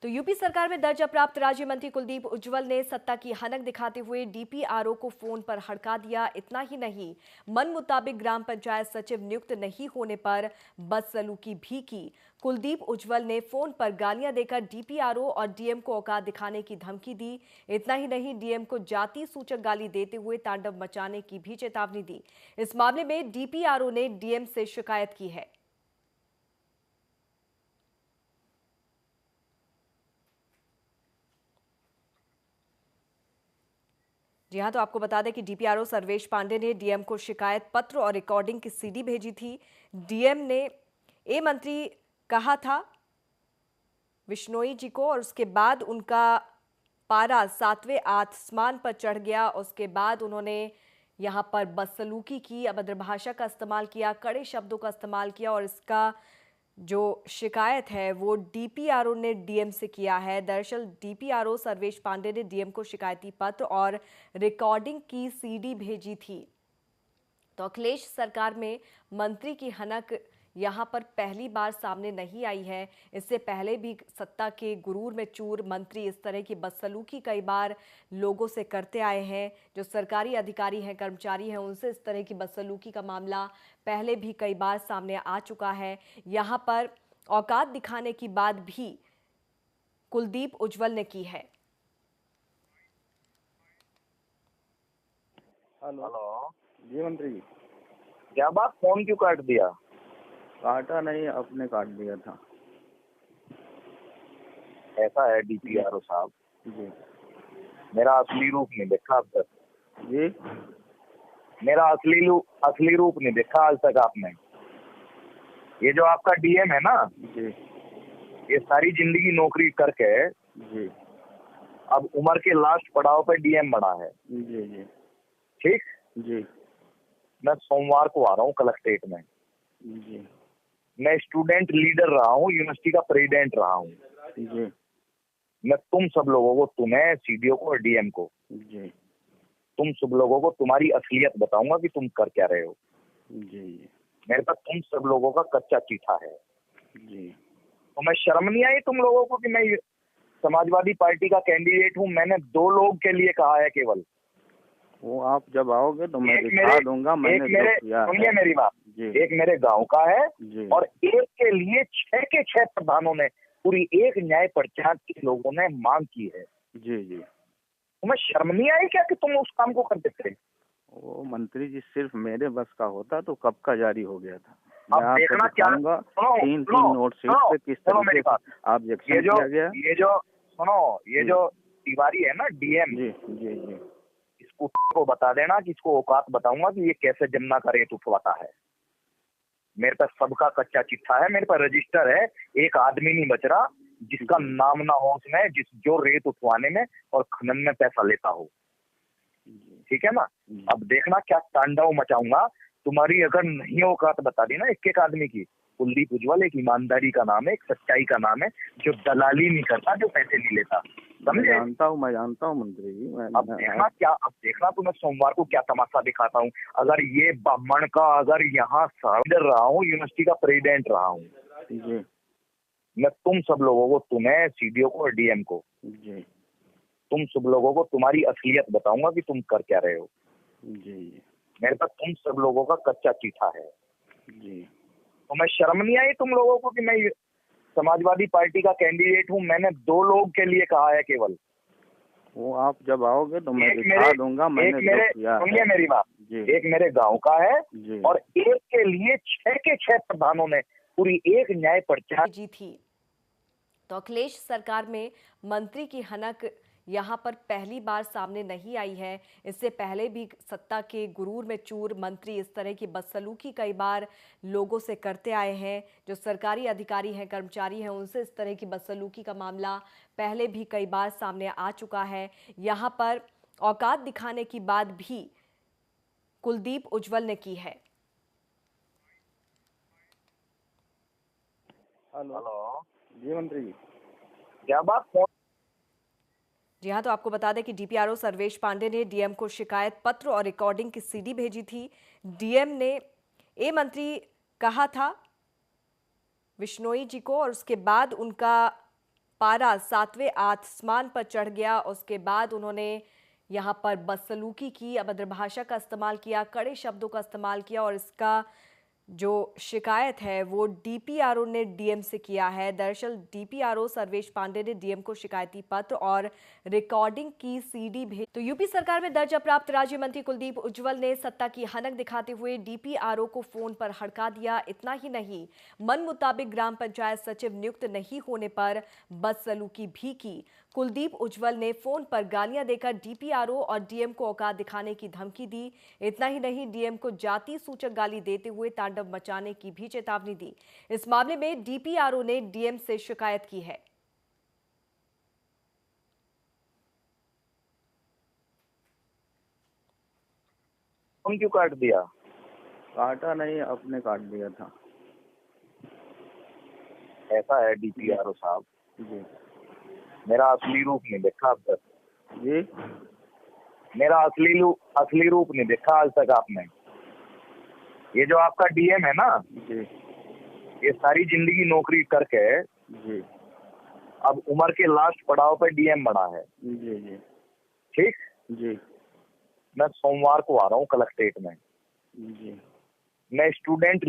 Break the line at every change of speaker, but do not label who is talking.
तो यूपी सरकार में दर्जा प्राप्त राज्य मंत्री कुलदीप उज्ज्वल ने सत्ता की हनक दिखाते हुए डीपीआरओ को फोन पर हड़का दिया। इतना ही नहीं, मन मुताबिक ग्राम पंचायत सचिव नियुक्त नहीं होने पर बदसलूकी भी की। कुलदीप उज्ज्वल ने फोन पर गालियां देकर डीपीआरओ और डीएम को औकात दिखाने की धमकी दी। इतना ही नहीं, डीएम को जाति सूचक गाली देते हुए तांडव मचाने की भी चेतावनी दी। इस मामले में डीपीआरओ ने डीएम से शिकायत की है। जी हाँ, तो आपको बता दें कि डीपीआरओ सर्वेश पांडे ने डीएम को शिकायत पत्र और रिकॉर्डिंग की सीडी भेजी थी। डीएम ने ए मंत्री कहा था विश्नोई जी को, और उसके बाद उनका पारा 7वें आसमान पर चढ़ गया। उसके बाद उन्होंने यहां पर बदसलूकी की, अभद्र भाषा का इस्तेमाल किया, कड़े शब्दों का इस्तेमाल किया, और इसका जो शिकायत है वो डीपीआरओ ने डीएम से किया है। दरअसल डीपीआरओ सर्वेश पांडे ने डीएम को शिकायती पत्र और रिकॉर्डिंग की सीडी भेजी थी। तो अखिलेश सरकार में मंत्री की हनक यहां पर पहली बार सामने नहीं आई है। इससे पहले भी सत्ता के गुरूर में चूर मंत्री इस तरह की बदसलूकी कई बार लोगों से करते आए हैं। जो सरकारी अधिकारी हैं, कर्मचारी हैं, उनसे इस तरह की बदसलूकी का मामला पहले भी कई बार सामने आ चुका है। यहां पर औकात दिखाने की बात भी कुलदीप उज्ज्वल ने की है।
हेलो
जी मंत्री जी।
क्या बात, फोन क्यों काट दिया?
काटा नहीं, आपने काट दिया था।
ऐसा है डीपीआरओ साहब,
जी
मेरा असली रूप नहीं देखा अब तक।
जी।
मेरा असली रूप नहीं देखा आज तक आपने। ये जो आपका डीएम है ना,
जी
ये सारी जिंदगी नौकरी करके
जी
अब उम्र के लास्ट पड़ाव पे डीएम बना है।
जी जी
ठीक,
जी
मैं सोमवार को आ रहा हूँ कलेक्ट्रेट में।
जी
मैं स्टूडेंट लीडर रहा हूँ, यूनिवर्सिटी का प्रेसिडेंट रहा हूँ।
जी
मैं तुम सब लोगों को, तुम्हें, सीडीओ को और डीएम को,
जी
तुम सब लोगों को तुम्हारी असलियत बताऊंगा कि तुम कर क्या रहे हो।
जी
मेरे पास तुम सब लोगों का कच्चा चिट्ठा है।
जी।
तो मैं शर्म नहीं आई तुम लोगों को कि मैं समाजवादी पार्टी का कैंडिडेट हूँ? मैंने 2 लोग के लिए कहा है केवल।
वो आप जब आओगे तो मैं
एक
दिखा दूंगा मैंने जो किया
सुनिए
है।
मेरी बात,
जी
एक मेरे गांव का है
जी
और एक के लिए 6 के 6 प्रधानों ने, पूरी एक न्याय पंचायत के लोगों ने मांग की है।
जी जी।
तुम्हें शर्म नहीं आई क्या कि तुम उस काम को करते थे?
वो मंत्री जी सिर्फ मेरे बस का होता तो कब का जारी हो गया था।
अब
मैं आपको
देखना क्या,
दिखाऊंगा
सुनो
तीन
सुनो
नोट शीट
सुनो
पे किस
सुनो मेरी
तरीके
बात।
से ऑब्जेक्शन किया गया।
ये जो तिवारी है ना, डीएम,
जी जी जी
इसको को बता देना कि इसको औकात बताऊंगा कि ये कैसे जमुना का रेत उठवाता है। मेरे पास सबका कच्चा चिट्ठा है, मेरे पास रजिस्टर है। एक आदमी नहीं बच रहा जिसका नाम ना हो उसमें, जो रेत उठवाने में और खनन में पैसा लेता हो। ठीक है ना? अब देखना क्या तांडव मचाऊंगा। तुम्हारी अगर नहीं औकात बता दी ना एक एक आदमी की, कुलदीप उज्ज्वल एक ईमानदारी का नाम है, एक सच्चाई का नाम है, जो दलाली नहीं करता, जो पैसे नहीं लेता। समझे?
मैं जानता हूँ मंत्री जी।
अब देखना तुम्हें सोमवार को क्या तमाशा दिखाता हूँ। अगर ये ब्राह्मण का, अगर यहाँ लीडर रहा हूँ, यूनिवर्सिटी का प्रेसिडेंट रहा हूँ,
जी
मैं तुम सब लोगों को, तुम्हें, सीडीओ को और डीएम को,
जी
तुम सब लोगों को तुम्हारी असलियत बताऊंगा कि तुम कर क्या रहे हो।
जी।
मेरे पास तुम सब लोगों का कच्चा चिट्ठा है।
जी।
तो मैं शर्म नहीं आई तुम लोगों को कि मैं समाजवादी पार्टी का कैंडिडेट हूँ? मैंने 2 लोग के लिए कहा है केवल।
वो आप जब आओगे तो मैं दिखा दूंगा मैंने जो किया है।
सुनिए मेरी बात, एक मेरे गांव का है और एक के लिए 6 के 6 प्रधानों ने, पूरी एक न्याय पंचायत
जी थी। तो अखिलेश सरकार में मंत्री की हनक यहां पर पहली बार सामने नहीं आई है। इससे पहले भी सत्ता के गुरूर में चूर मंत्री इस तरह की बदसलूकी कई बार लोगों से करते आए हैं। जो सरकारी अधिकारी हैं, कर्मचारी हैं, उनसे इस तरह की बदसलूकी का मामला पहले भी कई बार सामने आ चुका है। यहां पर औकात दिखाने की बात भी कुलदीप उज्ज्वल ने की है।
हेलो
जी मंत्री जी।
क्या बात, फोन?
जी हाँ, तो आपको बता दें कि डीपीआरओ सर्वेश पांडे ने डीएम को शिकायत पत्र और रिकॉर्डिंग की सीडी भेजी थी। डीएम ने ए मंत्री कहा था विश्नोई जी को, और उसके बाद उनका पारा 7वें आसमान पर चढ़ गया। उसके बाद उन्होंने यहाँ पर बदसलूकी की, अभद्र भाषा का इस्तेमाल किया, कड़े शब्दों का इस्तेमाल किया और इसका जो शिकायत है वो डीपीआरओ ने डीएम से किया है। दरअसल डीपीआरओ सर्वेश पांडे ने डीएम को शिकायती पत्र और रिकॉर्डिंग की सीडी भेजी। तो यूपी सरकार में दर्जा प्राप्त राज्य मंत्री कुलदीप उज्ज्वल ने सत्ता की हनक दिखाते हुए डीपीआरओ को फोन पर हड़का दिया। इतना ही नहीं, मन मुताबिक ग्राम पंचायत सचिव नियुक्त नहीं होने पर बदसलूकी भी की। कुलदीप उज्ज्वल ने फोन पर गालियां देकर डीपीआरओ और डीएम को औकात दिखाने की धमकी दी। इतना ही नहीं, डीएम को जाति सूचक गाली देते हुए तांडव मचाने की भी चेतावनी दी। इस मामले में डीपीआरओ ने डीएम से शिकायत की है।
फोन क्यों काट दिया?
काटा नहीं, अपने काट दिया था।
ऐसा है डीपीआरओ साहब,
जी
मेरा असली रूप नहीं देखा अब तक।
जी
मेरा असली रूप नहीं देखा आज तक आपने। ये जो आपका डीएम है ना,
जी
ये सारी जिंदगी नौकरी करके
जी
अब उम्र के लास्ट पड़ाव पे डीएम बना है।
जी जी
ठीक,
जी
मैं सोमवार को आ रहा हूँ कलेक्ट्रेट में।
जी
मैं स्टूडेंट